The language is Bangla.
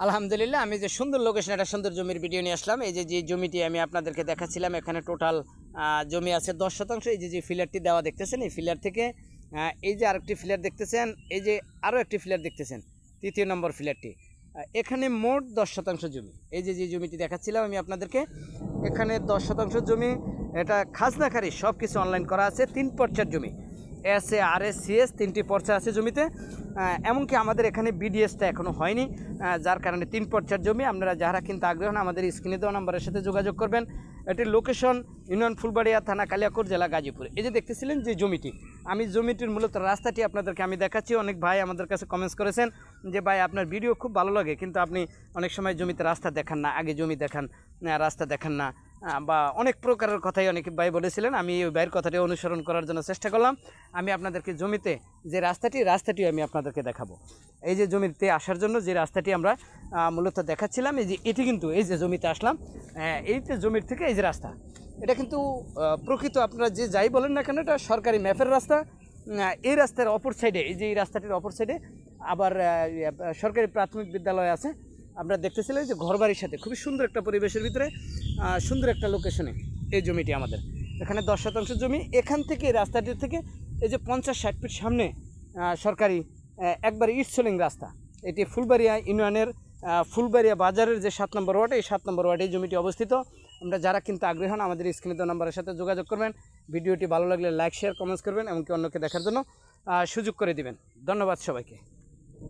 আলহামদুলিল্লাহ, আমি যে সুন্দর লোকেশন একটা সুন্দর জমির ভিডিও নিয়ে আসলাম। এই যে জমিটি আমি আপনাদেরকে দেখাচ্ছিলাম, এখানে টোটাল জমি আছে 10 শতাংশ। এই যে ফিলারটি দেওয়া দেখতেছেন, এই ফিলার থেকে এই যে আরেকটি ফিলার দেখতেছেন, এই যে আরও একটি ফিলার দেখতেছেন, 3য় নম্বর ফিলারটি। এখানে মোট 10 শতাংশ জমি। এই যে জমিটি দেখাচ্ছিলাম আমি আপনাদেরকে, এখানে 10 শতাংশ জমি। এটা খাজনাখারি সব কিছু অনলাইন করা আছে। 3 পর্চার জমি, এসএ আরএস সিএস 3টি পর্চা আছে জমিতে। এমনকি আমাদের এখানে বিডিএসটা এখনও হয়নি, যার কারণে 3 পর্চার জমি। আপনারা যারা কিন্তু আগ্রহ না, আমাদের স্ক্রিনে দেওয়া নাম্বারের সাথে যোগাযোগ করবেন। এটির লোকেশন ইউনিয়ন ফুলবাড়িয়া, থানা কালিয়াকৈর, জেলা গাজীপুর। এই যে দেখতেছিলেন যে জমিটি, আমি জমিটির মূলত রাস্তাটি আপনাদেরকে আমি দেখাচ্ছি। অনেক ভাই আমাদের কাছে কমেন্টস করেছেন যে ভাই আপনার ভিডিও খুব ভালো লাগে, কিন্তু আপনি অনেক সময় জমিতে রাস্তা দেখান না, আগে জমি দেখান, রাস্তা দেখান না, বা অনেক প্রকারের কথাই অনেক ভাই বলেছিলেন। আমি ওই ভাইয়ের কথাটি অনুসরণ করার জন্য চেষ্টা করলাম। আমি আপনাদেরকে জমিতে যে রাস্তাটিও আমি আপনাদেরকে দেখাবো। এই যে জমিতে আসার জন্য যে রাস্তাটি আমরা মূলত দেখাচ্ছিলাম, এই যে এটি কিন্তু এই যে জমিতে আসলাম, এই যে জমির থেকে এই যে রাস্তা, এটা কিন্তু প্রকৃত আপনারা যে যাই বলেন না কেন, এটা সরকারি ম্যাপের রাস্তা। এই রাস্তার অপর সাইডে, এই যে এই রাস্তাটির অপর সাইডে আবার সরকারি প্রাথমিক বিদ্যালয় আছে। আপনারা দেখতেছিলেন যে ঘরবাড়ির সাথে খুবই সুন্দর একটা পরিবেশের ভিতরে সুন্দর একটা লোকেশনে এই জমিটি আমাদের। এখানে 10 শতাংশ জমি। এখান থেকে রাস্তাটির থেকে এই যে 50-60 ফিট সামনে সরকারি একবারে ইটসলিং রাস্তা। এটি ফুলবাড়িয়া ইউনিয়নের ফুলবাড়িয়া বাজারের যে 7 নম্বর ওয়ার্ড, এই 7 নম্বর ওয়ার্ডে এই জমিটি অবস্থিত। আমরা যারা কিন্তু আগ্রহী হন, আমাদের স্ক্রিনে দেওয়া নাম্বারের সাথে যোগাযোগ করবেন। ভিডিওটি ভালো লাগলে লাইক শেয়ার কমেন্টস করবেন, এমনকি অন্যকে দেখার জন্য সুযোগ করে দিবেন। ধন্যবাদ সবাইকে।